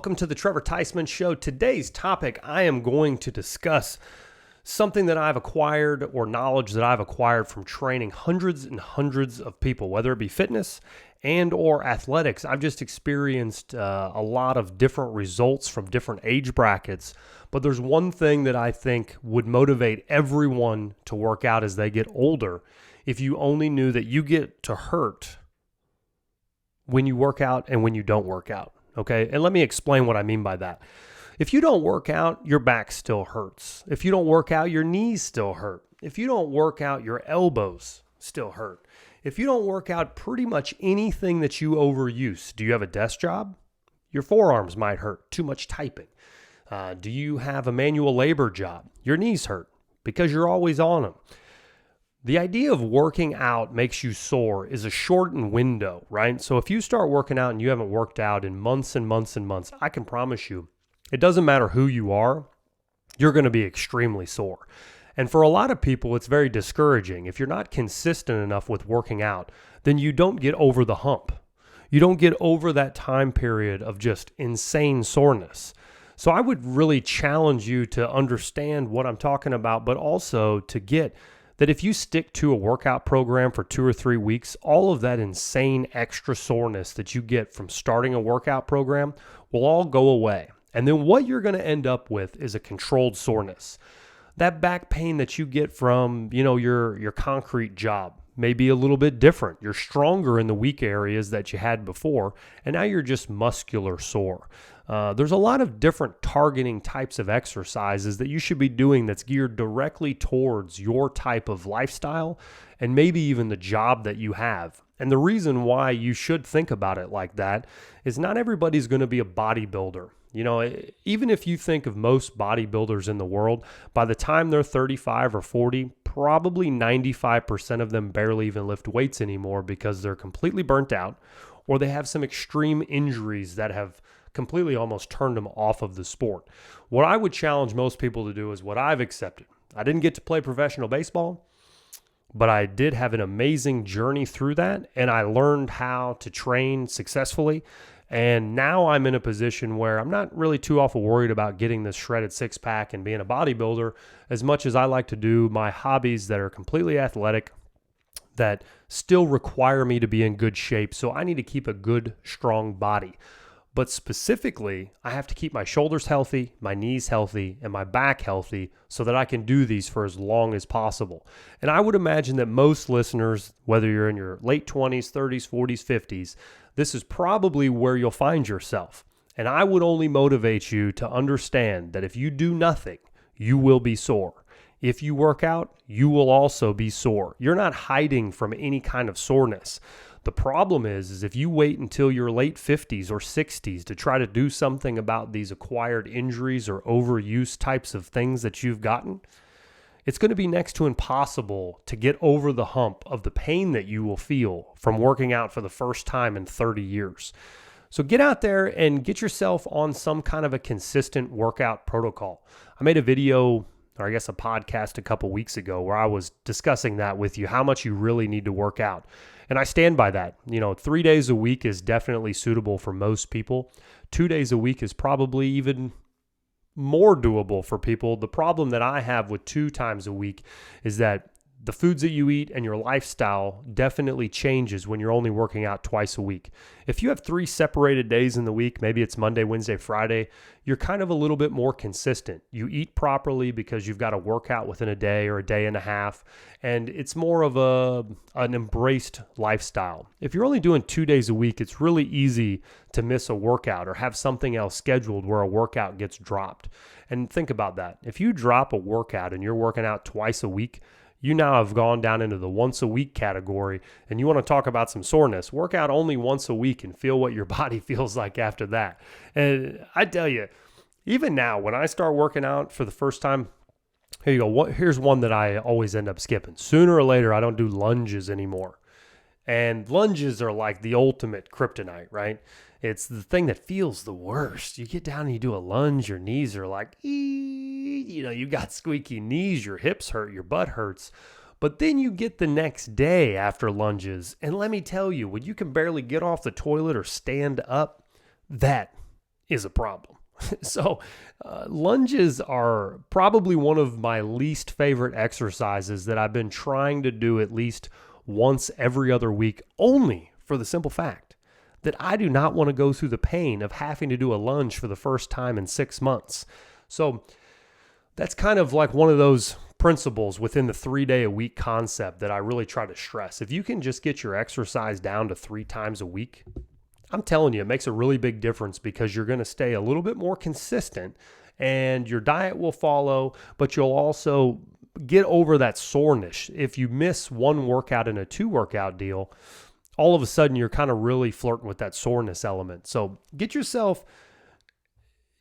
Welcome to the Trevor Teisman Show. Today's topic, I am going to discuss something that I've acquired or knowledge that I've acquired from training hundreds and hundreds of people, whether it be fitness and or athletics. I've just experienced a lot of different results from different age brackets, but there's one thing that I think would motivate everyone to work out as they get older. If you only knew that you get to hurt when you work out and when you don't work out. Okay, and let me explain what I mean by that. If you don't work out, your back still hurts. If you don't work out, your knees still hurt. If you don't work out, your elbows still hurt. If you don't work out pretty much anything that you overuse, do you have a desk job? Your forearms might hurt, too much typing. Do you have a manual labor job? Your knees hurt because you're always on them. The idea of working out makes you sore is a shortened window, right? So if you start working out and you haven't worked out in months and months and months, I can promise you, it doesn't matter who you are, you're going to be extremely sore. And for a lot of people, it's very discouraging. If you're not consistent enough with working out, then you don't get over the hump. You don't get over that time period of just insane soreness. So I would really challenge you to understand what I'm talking about, but also to get that if you stick to a workout program for 2 or 3 weeks, all of that insane extra soreness that you get from starting a workout program will all go away. And then what you're going to end up with is a controlled soreness. That back pain that you get from, your concrete job may be a little bit different. You're stronger in the weak areas that you had before, and now you're just muscular sore. There's a lot of different targeting types of exercises that you should be doing that's geared directly towards your type of lifestyle and maybe even the job that you have. And the reason why you should think about it like that is not everybody's going to be a bodybuilder. Even if you think of most bodybuilders in the world, by the time they're 35 or 40, probably 95% of them barely even lift weights anymore because they're completely burnt out or they have some extreme injuries that have completely almost turned them off of the sport. What I would challenge most people to do is what I've accepted. I didn't get to play professional baseball, but I did have an amazing journey through that, and I learned how to train successfully. And now I'm in a position where I'm not really too awful worried about getting this shredded six-pack and being a bodybuilder as much as I like to do my hobbies that are completely athletic, that still require me to be in good shape. So I need to keep a good, strong body. But specifically, I have to keep my shoulders healthy, my knees healthy, and my back healthy so that I can do these for as long as possible. And I would imagine that most listeners, whether you're in your late 20s, 30s, 40s, 50s, this is probably where you'll find yourself. And I would only motivate you to understand that if you do nothing, you will be sore. If you work out, you will also be sore. You're not hiding from any kind of soreness. The problem is if you wait until your late 50s or 60s to try to do something about these acquired injuries or overuse types of things that you've gotten, it's going to be next to impossible to get over the hump of the pain that you will feel from working out for the first time in 30 years. So get out there and get yourself on some kind of a consistent workout protocol. I made a video, or I guess a podcast a couple weeks ago where I was discussing that with you, how much you really need to work out. And I stand by that. 3 days a week is definitely suitable for most people. 2 days a week is probably even more doable for people. The problem that I have with 2 times a week is that the foods that you eat and your lifestyle definitely changes when you're only working out twice a week. If you have 3 separated days in the week, maybe it's Monday, Wednesday, Friday, you're kind of a little bit more consistent. You eat properly because you've got a workout within a day or a day and a half, and it's more of an embraced lifestyle. If you're only doing 2 days a week, it's really easy to miss a workout or have something else scheduled where a workout gets dropped. And think about that. If you drop a workout and you're working out twice a week, you now have gone down into the once a week category, and you want to talk about some soreness. Work out only once a week and feel what your body feels like after that. And I tell you, even now, when I start working out for the first time, here you go. Here's one that I always end up skipping. Sooner or later, I don't do lunges anymore. And lunges are like the ultimate kryptonite, right? It's the thing that feels the worst. You get down and you do a lunge, your knees are like, you got squeaky knees, your hips hurt, your butt hurts. But then you get the next day after lunges, and let me tell you, when you can barely get off the toilet or stand up, that is a problem. So, lunges are probably one of my least favorite exercises that I've been trying to do at least once every other week, only for the simple fact that I do not want to go through the pain of having to do a lunge for the first time in 6 months. So, that's kind of like one of those principles within the 3-day-a-week concept that I really try to stress. If you can just get your exercise down to 3 times a week, I'm telling you, it makes a really big difference because you're going to stay a little bit more consistent and your diet will follow, but you'll also get over that soreness. If you miss one workout in a 2-workout deal, all of a sudden you're kind of really flirting with that soreness element. So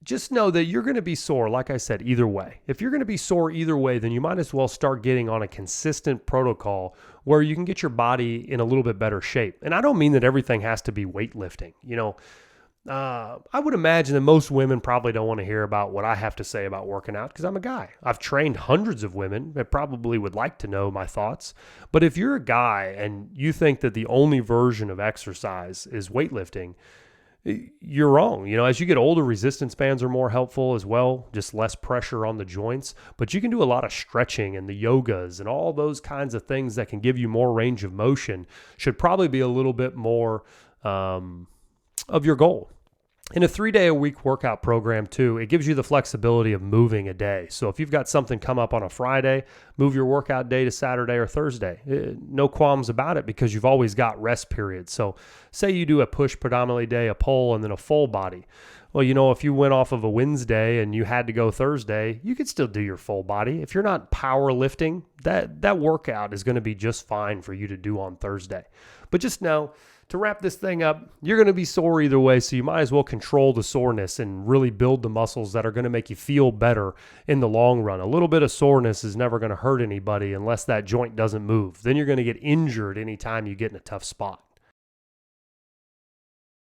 just know that you're going to be sore, like I said, either way. If you're going to be sore either way, then you might as well start getting on a consistent protocol where you can get your body in a little bit better shape. And I don't mean that everything has to be weightlifting. I would imagine that most women probably don't want to hear about what I have to say about working out because I'm a guy. I've trained hundreds of women that probably would like to know my thoughts. But if you're a guy and you think that the only version of exercise is weightlifting, you're wrong. As you get older, resistance bands are more helpful as well, just less pressure on the joints. But you can do a lot of stretching and the yogas and all those kinds of things that can give you more range of motion. Should probably be a little bit more of your goal. In a 3-day-a-week workout program too, it gives you the flexibility of moving a day. So if you've got something come up on a Friday, move your workout day to Saturday or Thursday. No qualms about it because you've always got rest periods. So say you do a push predominantly day, a pull, and then a full body. Well, if you went off of a Wednesday and you had to go Thursday, you could still do your full body. If you're not power lifting, that workout is going to be just fine for you to do on Thursday. But just know, to wrap this thing up, you're going to be sore either way, so you might as well control the soreness and really build the muscles that are going to make you feel better in the long run. A little bit of soreness is never going to hurt anybody unless that joint doesn't move. Then you're going to get injured anytime you get in a tough spot.